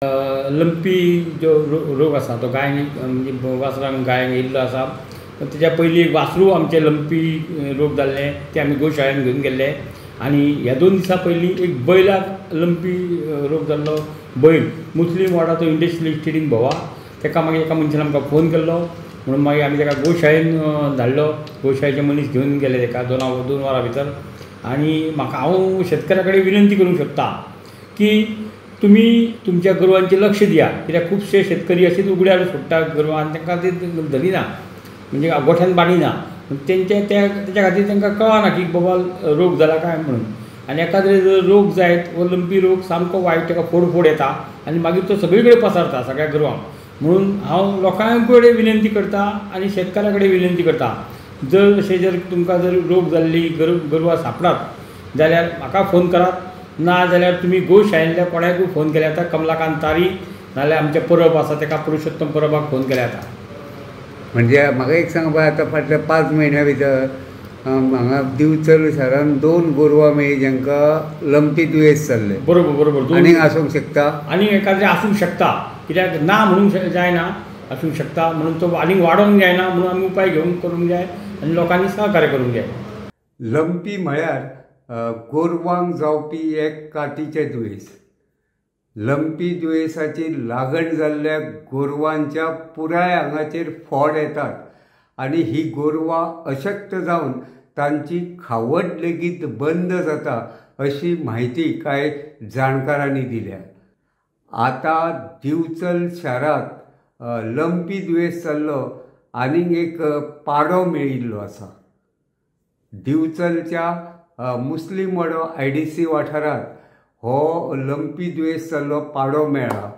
Lumpy जो रोग आसा तो गाय म्हणजे वासरांक गायक येयल्लो आसा. पण तेच्या पयलीं एक वासरू आमचे लंपी रोग जाल्ले ते आमी गोशाळेन घेवन गेल्ले. आनी ह्या 2 दिसां पयलीं एक बैलाक लंपी रोग जाल्लो. बैल मुस्लीम वाडाचो इंडस्ट्रियल इस्टेटीन भोंवा. तेका मागीर एका मनशान आमकां फोन केल्लो म्हणून मागीर आमी तेका गोशाळेन धाडलो. गोशाळेचे मनीस घेवन गेले तेका 2 वरां भितर. आनी म्हाका हांव शेतकाऱ्या कडेन विनंती करूंक सोदता की तुमी तुमच्या गोरवांचेर लक्ष दिया. कित्याक खुबशे शेतकरी अशीच उगड्यार सोडटा गोरवां आनी तांकां ते धरिना म्हणजे गोठ्यान बांदिना. तेच्या खातीर तांकां कळना की बाबा रोग जाला काय म्हणून. आनी एखाद्रे जर रोग जायत वो लंपी रोग सामको वायट ताका फोड येता आनी मागीर तो सगळे कडेन पसरता सगळ्या गोरवांक. म्हणून हांव लोकांक कडेन विनंती करता आनी शेतकाऱ्या कडेन विनंती करता जर तुमकां जर रोग जाल्ली गोरवां सापडात जाल्यार म्हाका फोन करात. ना जाल्यार तुमी गोशाळेंतल्या कोणाकूय फोन केल्या जाता. कमलाकांत तारी नाल्यार आमचे परब आसा तेका पुरुषोत्तम परबाक फोन केल्या जाता. म्हणजे म्हाका एक सांग पळय, आतां फाटल्या 5 म्हयन्या भितर हांगा दिवचल शारान 2 गोरवां मेळ्ळी जांकां लंपी दुयेंस जाल्लें. बरोबर. आनीक आसूंक शकता. आनीक एखादें आसूंक शकता. कित्याक ना म्हणूंक जायना, आसूंक शकता. म्हणून तो आनीक वाडोवंक जायना म्हणून आमी उपाय घेवन करूंक जाय आनी लोकांनी सहकार्य करूंक जाय. लंपी म्हळ्यार गोरवांक जावपी एक कातीचें दुयेंस. लंपी दुयेंसाची लागण जाल्ल्या गोरवांच्या पुराय आंगाचेर फोड येतात आनी ही गोरवां अशक्त जावन तांची खावड लेगीत बंद जाता अशी म्हायती कांय जाणकारांनी दिल्या. आतां दिवचल शारांत लंपी दुयेंस जाल्लो आनीक एक पाडो मेळिल्लो आसा. दिवचलच्या मुस्लीम वाडो IDC वाठारांत हो लंपी दुयेंस जाल्लो पाडो मेळ्ळा.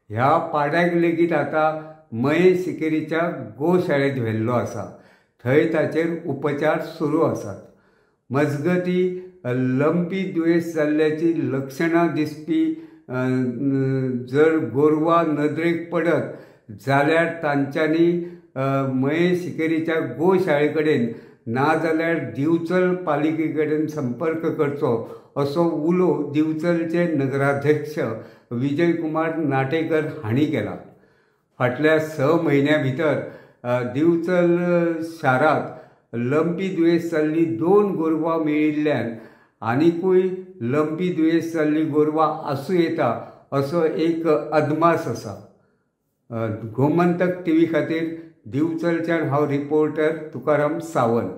ह्या पाड्याक लेगीत आतां महेश सिकेरीच्या गोशाळेंत व्हेल्लो आसा. थंय ताचेर उपचार सुरू आसात. मजगती लंपी दुयेंस जाल्ल्याची लक्षणां दिसपी जर गोरवां नदरेक पडत जाल्यार तांच्यांनी महेश सिकेरीच्या गोशाळे कडेन ना जाल्यार दिवचल पालिके कडेन संपर्क करचो असो उलो दिवचलचे नगराध्यक्ष विजय कुमार नाटेकर हांणी केला. फाटल्या 6 म्हयन्या भितर दिवचल शारांत लंपी दुयेंस जाल्ली 2 गोरवां मेळिल्ल्यान आनिकूय लंपी दुयेंस जाल्ली गोरवां आसूं येता असो एक अदमास आसा. गोमंतक TV खातीर दिवचलच्यान हांव रिपोर्टर तुकाराम सावंत.